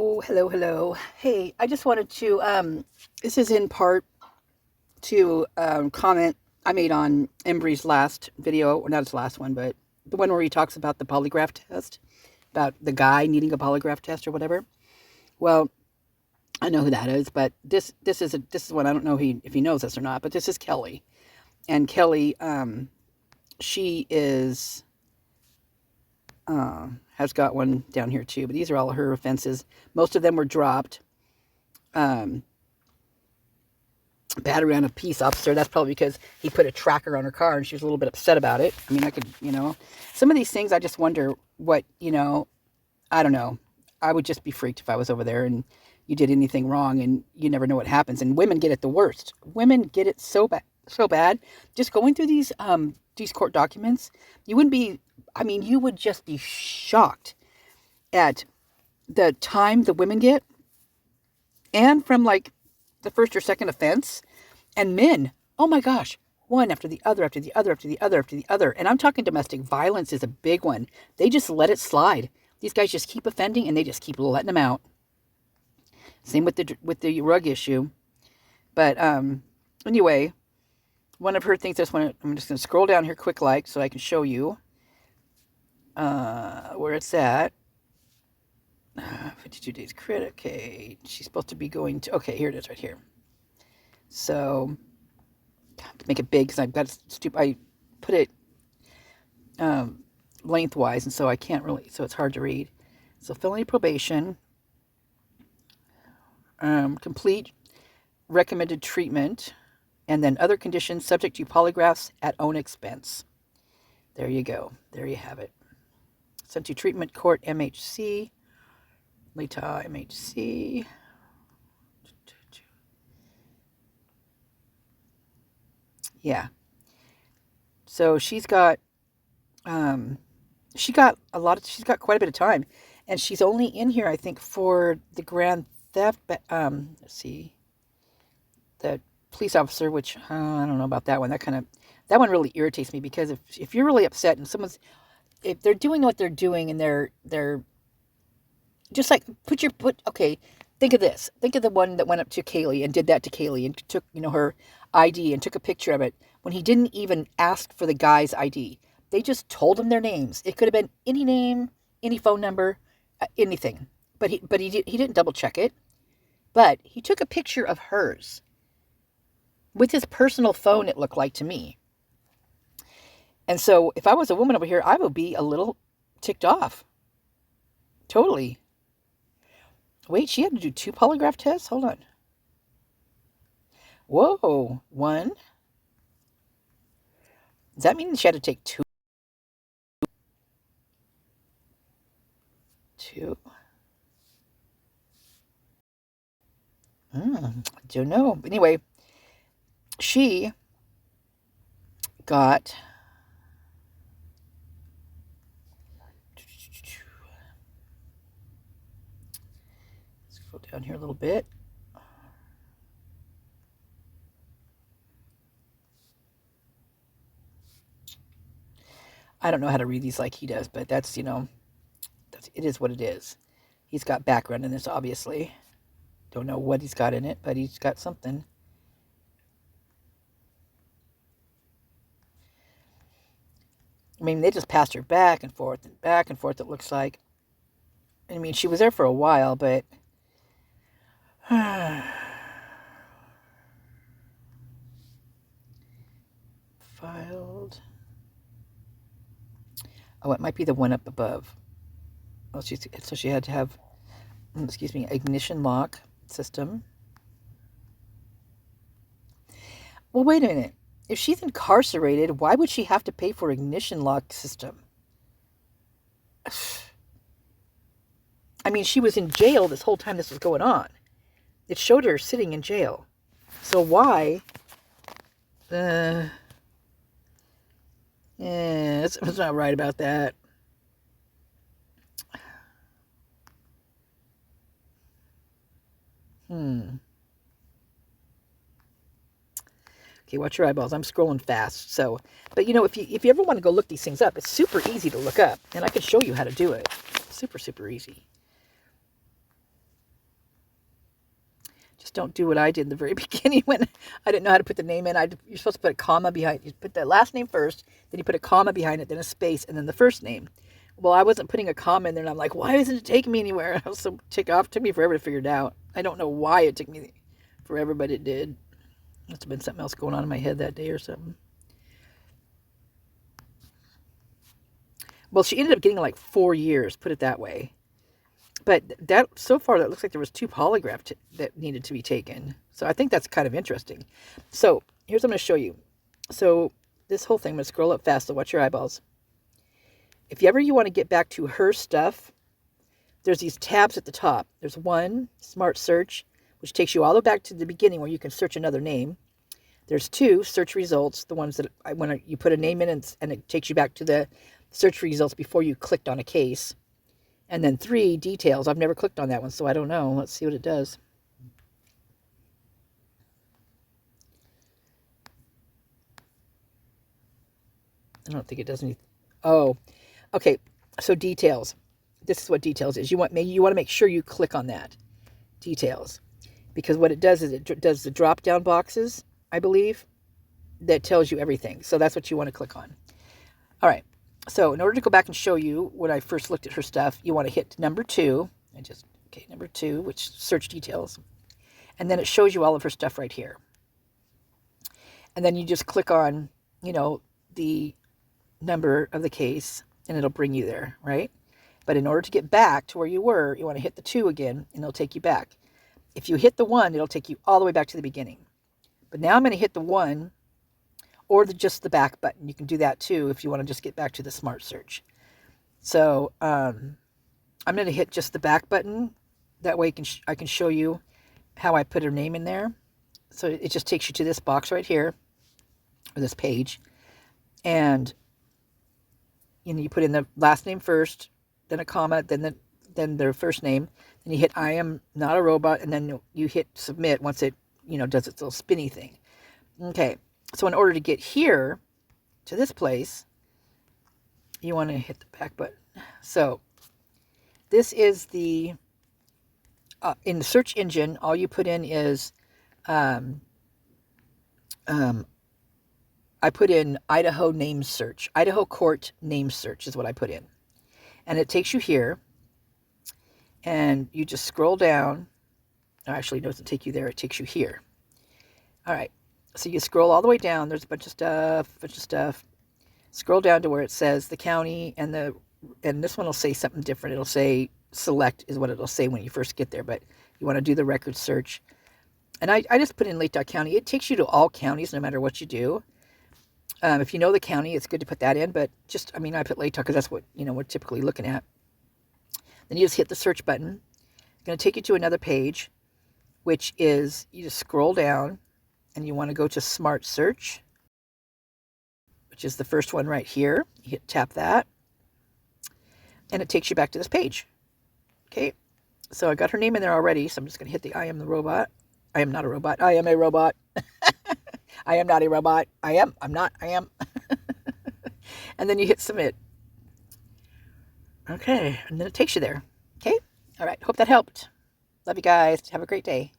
Oh, hello, hello. Hey, I just wanted to, this is in part to comment I made on Embry's last video, or not his last one, but the one where he talks about the polygraph test, about the guy needing a polygraph test or whatever. Well, I know who that is, but this is one I don't know if he knows this or not, but this is Kelli. And Kelli, she is has got one down here too, but these are all her offenses. Most of them were dropped. Battery on a peace officer. That's probably because he put a tracker on her car and she was a little bit upset about it. I mean, I could, some of these things I just wonder what, I don't know. I would just be freaked if I was over there and you did anything wrong and you never know what happens. And women get it the worst. Women get it so bad. Just going through these court documents, you would just be shocked at the time the women get, and from like the first or second offense. And men, oh my gosh, one after the other, after the other, after the other, after the other. And I'm talking domestic violence is a big one. They just let it slide. These guys just keep offending and they just keep letting them out. Same with the rug issue. But anyway, one of her things I'm just going to scroll down here quick so I can show you where it's at. 52 days credit. Okay, she's supposed to be going to, okay, here it is right here. So, to make it big, because I've got I put it lengthwise, and so I can't really, so it's hard to read. So, felony probation, complete recommended treatment, and then other conditions subject to polygraphs at own expense. There you go. There you have it. Sent to treatment court, MHC. Lita, MHC. Yeah. So she's got she's got quite a bit of time, and she's only in here, I think, for the grand theft. Let's see, the police officer, which I don't know about that one. That one really irritates me, because if you're really upset and if they're doing what they're doing and they're just like okay, think of this. Think of the one that went up to Kaylee and did that to Kaylee and took, her ID and took a picture of it when he didn't even ask for the guy's ID. They just told him their names. It could have been any name, any phone number, anything. But he didn't double check it. But he took a picture of hers with his personal phone, it looked like to me. And so if I was a woman over here, I would be a little ticked off. Totally. Wait, she had to do 2 polygraph tests? Hold on. Whoa, 1. Does that mean she had to take 2? 2. I don't know. But anyway, she got... Let's go down here a little bit. I don't know how to read these like he does, but it is what it is. He's got background in this, obviously. Don't know what he's got in it, but he's got something. I mean, they just passed her back and forth, it looks like. I mean, she was there for a while, but... Filed... Oh, it might be the one up above. Oh, so she had to have, ignition lock system. Well, wait a minute. If she's incarcerated, why would she have to pay for ignition lock system? I mean, she was in jail this whole time this was going on. It showed her sitting in jail. So why? It's not right about that. Okay, watch your eyeballs. I'm scrolling fast. So, but if you ever want to go look these things up, it's super easy to look up, and I can show you how to do it. Super, super easy. Just don't do what I did in the very beginning when I didn't know how to put the name in. You're supposed to put a comma behind. You put the last name first, then you put a comma behind it, then a space, and then the first name. Well, I wasn't putting a comma in there, and I'm like, why isn't it taking me anywhere? I was so ticked off. It took me forever to figure it out. I don't know why it took me forever, but it did. Must have been something else going on in my head that day or something. Well, she ended up getting like 4 years, put it that way. But that so far, that looks like there was 2 polygraphs that needed to be taken. So I think that's kind of interesting. So here's what I'm going to show you. So this whole thing, I'm going to scroll up fast, so watch your eyeballs. If you want to get back to her stuff, there's these tabs at the top. There's 1, Smart Search, which takes you all the way back to the beginning where you can search another name. There's 2, Search Results, the ones that when you put a name in and it takes you back to the search results before you clicked on a case. And then 3, Details. I've never clicked on that one, so I don't know. Let's see what it does. I don't think it does anything. Oh, okay. So Details. This is what Details is. You want to make sure you click on that. Details. Because what it does is it does the drop-down boxes, I believe, that tells you everything. So that's what you want to click on. All right. So in order to go back and show you when I first looked at her stuff, you want to hit number 2. Number 2, which search details. And then it shows you all of her stuff right here. And then you just click on, the number of the case, and it'll bring you there, right? But in order to get back to where you were, you want to hit the 2 again, and it'll take you back. If you hit the 1, it'll take you all the way back to the beginning. But now I'm going to hit the 1, or just the back button. You can do that too if you want to just get back to the Smart Search. So I'm going to hit just the back button. That way I can show you how I put her name in there. So it just takes you to this box right here, or this page. And you put in the last name first, then a comma, then their first name. Then you hit I am not a robot, and then you hit submit once it does its little spinny thing. Okay. So in order to get here to this place, you want to hit the back button. So this is the, in the search engine, all you put in is, I put in Idaho name search. Idaho court name search is what I put in. And it takes you here. And you just scroll down. Actually, it doesn't take you there. It takes you here. All right. So you scroll all the way down. There's a bunch of stuff. Scroll down to where it says the county, and this one will say something different. It'll say select is what it'll say when you first get there, but you want to do the record search. And I just put in Lake County. It takes you to all counties no matter what you do. If you know the county, it's good to put that in, but I put Lake because that's what, we're typically looking at. Then you just hit the search button. It's going to take you to another page, which is you just scroll down. And you want to go to Smart Search, which is the first one right here. You tap that, and it takes you back to this page. Okay, so I got her name in there already, so I'm just going to hit the I am the robot. I am not a robot. I am a robot. I am not a robot. I am. I'm not. I am. And then you hit submit. Okay, and then it takes you there. Okay, all right. Hope that helped. Love you guys. Have a great day.